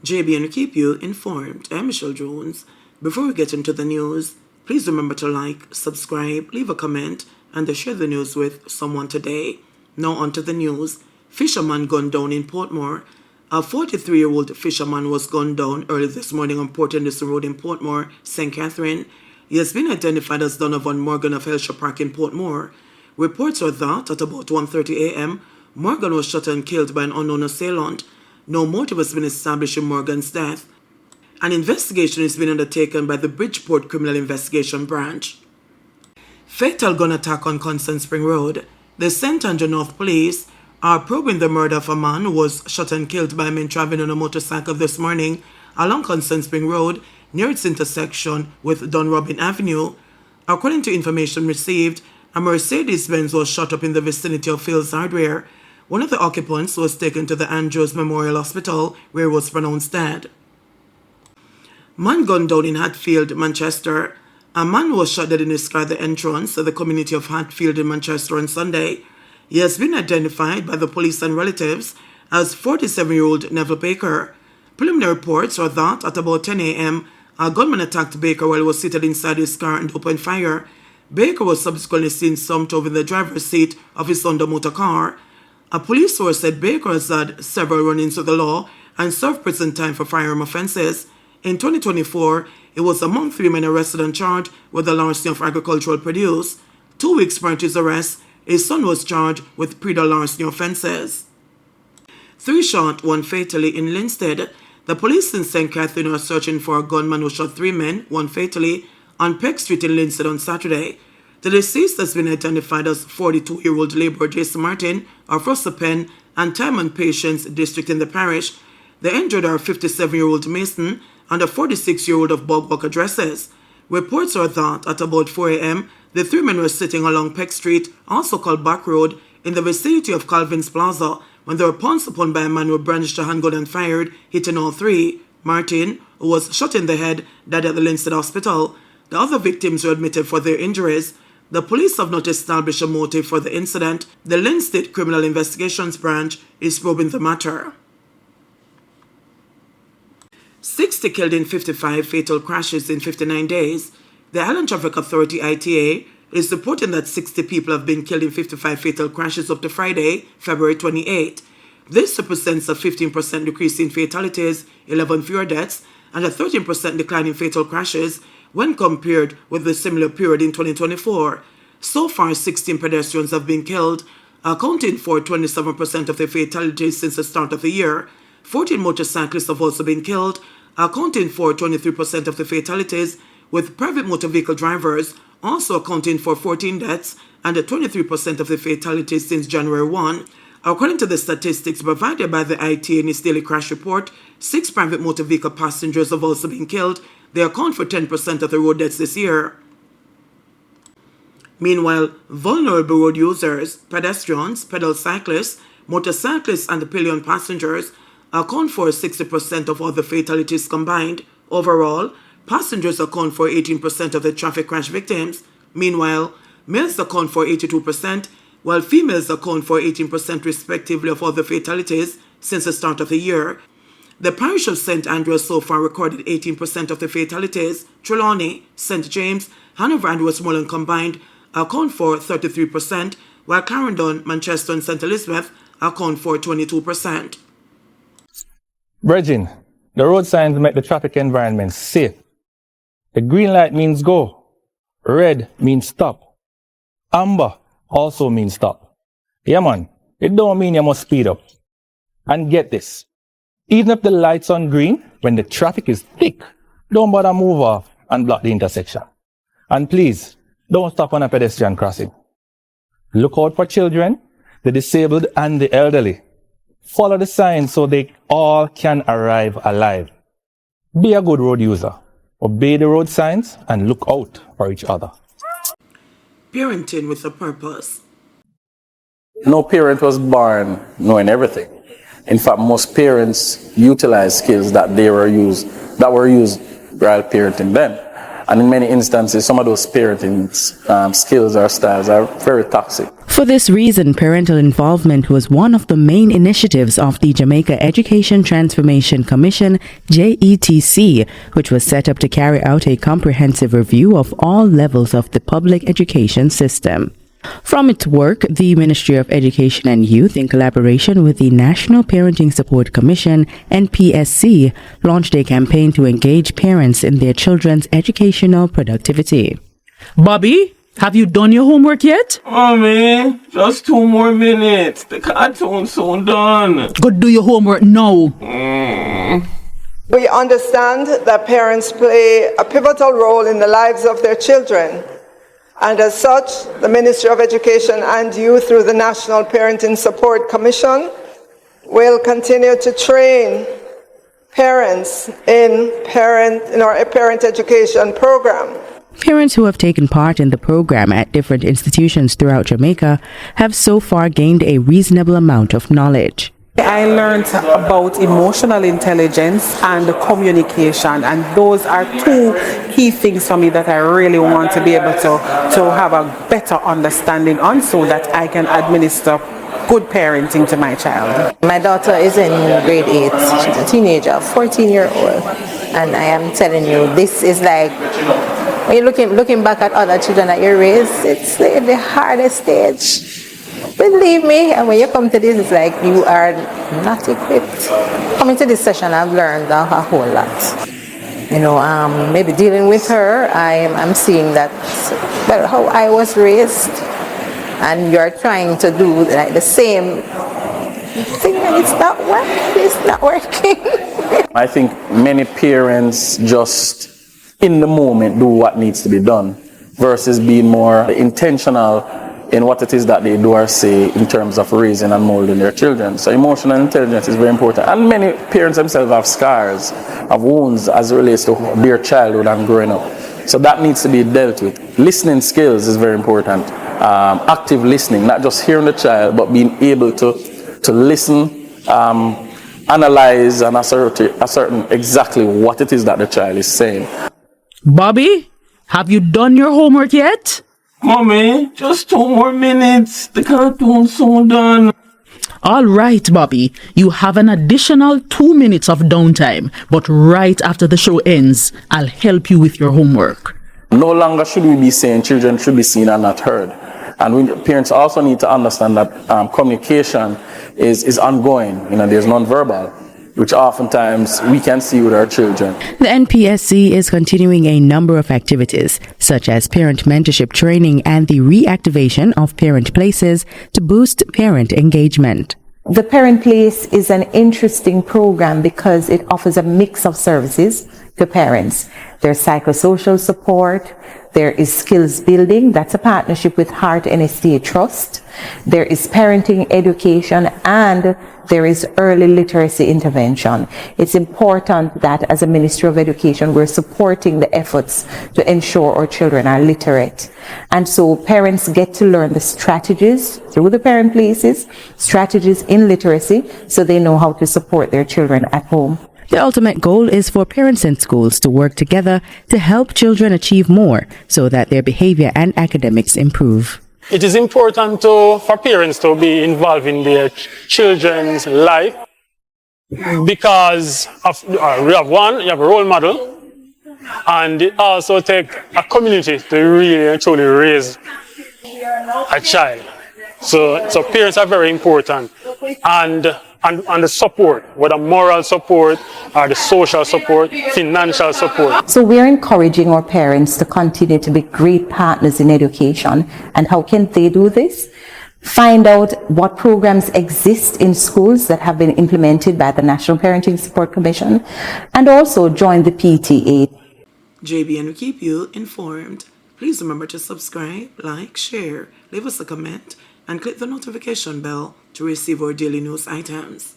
JBNN keep you informed. I'm Michelle Jones. Before we get into the news, please remember to like, subscribe, leave a comment, and to share the news with someone today. Now on to the news. Fisherman gunned down in Portmore. A 43-year-old fisherman was gunned down early this morning on Port Henderson Road in Portmore, St. Catherine. He has been identified as Donovan Morgan of Helshaw Park in Portmore. Reports are that at about 1:30 a.m., Morgan was shot and killed by an unknown assailant. No motive has been established in Morgan's death. An investigation is being undertaken by the Bridgeport Criminal Investigation Branch. Fatal gun attack on Constant Spring Road. The St. Andrew North Police are probing the murder of a man who was shot and killed by men traveling on a motorcycle this morning along Constant Spring Road near its intersection with Dunrobin Avenue. According to information received, a Mercedes-Benz was shot up in the vicinity of Phil's Hardware. One of the occupants was taken to the Andrews Memorial Hospital, where he was pronounced dead. Man gunned down in Hatfield, Manchester. A man was shot dead in his car at the entrance to the community of Hatfield in Manchester on Sunday. He has been identified by the police and relatives as 47-year-old Neville Baker. Preliminary reports are that at about 10 a.m., a gunman attacked Baker while he was seated inside his car and opened fire. Baker was subsequently seen slumped over in the driver's seat of his Honda motor car. A police source said Baker has had several run-ins with the law and served prison time for firearm offences. In 2024, he was among 3 men arrested and charged with the larceny of agricultural produce. 2 weeks prior to his arrest, his son was charged with larceny offences. 3 shot, 1 fatally in Linstead. The police in St. Catherine are searching for a gunman who shot 3 men, 1 fatally, on Peck Street in Linstead on Saturday. The deceased has been identified as 42-year-old labourer Jason Martin of Russell and Time and Patience district in the parish. The injured are 57-year-old Mason and a 46-year-old of Bogwalk addresses. Reports are that at about 4 a.m., the 3 men were sitting along Peck Street, also called Back Road, in the vicinity of Calvin's Plaza, when they were pounced upon by a man who brandished a handgun and fired, hitting all 3. Martin, who was shot in the head, died at the Linstead Hospital. The other victims were admitted for their injuries. The police have not established a motive for the incident. The Linstead Criminal Investigations Branch is probing the matter. 60 killed in 55 fatal crashes in 59 days. The Island Traffic Authority ITA is reporting that 60 people have been killed in 55 fatal crashes up to Friday, February 28. This represents a 15% decrease in fatalities, 11 fewer deaths, and a 13% decline in fatal crashes when compared with the similar period in 2024. So far, 16 pedestrians have been killed, accounting for 27% of the fatalities since the start of the year. 14 motorcyclists have also been killed, accounting for 23% of the fatalities, with private motor vehicle drivers also accounting for 14 deaths and 23% of the fatalities since January 1. According to the statistics provided by the ITA in its daily crash report, 6 private motor vehicle passengers have also been killed. They account for 10% of the road deaths this year. Meanwhile, vulnerable road users, pedestrians, pedal cyclists, motorcyclists, and pillion passengers account for 60% of all the fatalities combined. Overall, passengers account for 18% of the traffic crash victims. Meanwhile, males account for 82%, while females account for 18% respectively of all the fatalities since the start of the year. The parish of St. Andrew so far recorded 18% of the fatalities. Trelawney, St. James, Hanover and Westmoreland combined account for 33%, while Clarendon, Manchester and St. Elizabeth account for 22%. Bridging, the road signs make the traffic environment safe. The green light means go. Red means stop. Amber also means stop. Yeah man, it don't mean you must speed up. And get this, even if the light's on green, when the traffic is thick, don't bother move off and block the intersection. And please, don't stop on a pedestrian crossing. Look out for children, the disabled and the elderly. Follow the signs so they all can arrive alive. Be a good road user. Obey the road signs and look out for each other. Parenting with a purpose. No parent was born knowing everything. In fact, most parents utilize skills that were used while parenting them. And in many instances, some of those parenting skills or styles are very toxic. For this reason, parental involvement was one of the main initiatives of the Jamaica Education Transformation Commission, JETC, which was set up to carry out a comprehensive review of all levels of the public education system. From its work, the Ministry of Education and Youth, in collaboration with the National Parenting Support Commission, NPSC, launched a campaign to engage parents in their children's educational productivity. Bobby, have you done your homework yet? Mommy, just 2 more minutes. The cartoon's soon done. Go do your homework now. We understand that parents play a pivotal role in the lives of their children. And as such, the Ministry of Education and Youth, through the National Parenting Support Commission, will continue to train parents in our parent education program. Parents who have taken part in the program at different institutions throughout Jamaica have so far gained a reasonable amount of knowledge. I learned about emotional intelligence and communication, and those are 2 key things for me that I really want to be able to have a better understanding on, so that I can administer good parenting to my child. My daughter is in grade 8. She's a teenager, 14-year-old. And I am telling you, this is like, when you're looking back at other children that you raised, it's the hardest stage. Believe me, and when you come to this, it's like you are not equipped. Coming to this session, I've learned a whole lot. You know, maybe dealing with her, I'm seeing that, well, how I was raised, and you're trying to do like the same thing, and it's not working. I think many parents just in the moment do what needs to be done versus being more intentional in what it is that they do or say in terms of raising and molding their children. So emotional intelligence is very important. And many parents themselves have scars, have wounds as it relates to their childhood and growing up. So that needs to be dealt with. Listening skills is very important. Active listening, not just hearing the child, but being able to listen, analyze and ascertain exactly what it is that the child is saying. Bobby, have you done your homework yet? Mommy, just 2 more minutes. The cartoon's soon done. All right, Bobby, you have an additional 2 minutes of downtime, but right after the show ends, I'll help you with your homework. No longer should we be saying children should be seen and not heard. And parents also need to understand that communication is ongoing. You know, there's non-verbal, which oftentimes we can see with our children. The NPSC is continuing a number of activities, such as parent mentorship training and the reactivation of parent places to boost parent engagement. The Parent Place is an interesting program because it offers a mix of services to parents. There's psychosocial support, there is skills building, that's a partnership with Heart NSTA Trust, there is parenting education, and there is early literacy intervention. It's important that as a Ministry of Education, we're supporting the efforts to ensure our children are literate. And so parents get to learn the strategies through the Parent Places, strategies in literacy, so they know how to support their children at home. The ultimate goal is for parents and schools to work together to help children achieve more so that their behavior and academics improve. It is important for parents to be involved in their children's life because you have a role model, and it also takes a community to really and truly raise a child. So parents are very important, and the support, whether moral support or the social support, financial support. So we're encouraging our parents to continue to be great partners in education. And how can they do this? Find out what programs exist in schools that have been implemented by the National Parenting Support Commission, and also join the PTA. JBNN will keep you informed. Please remember to subscribe, like, share, leave us a comment, and click the notification bell to receive our daily news items.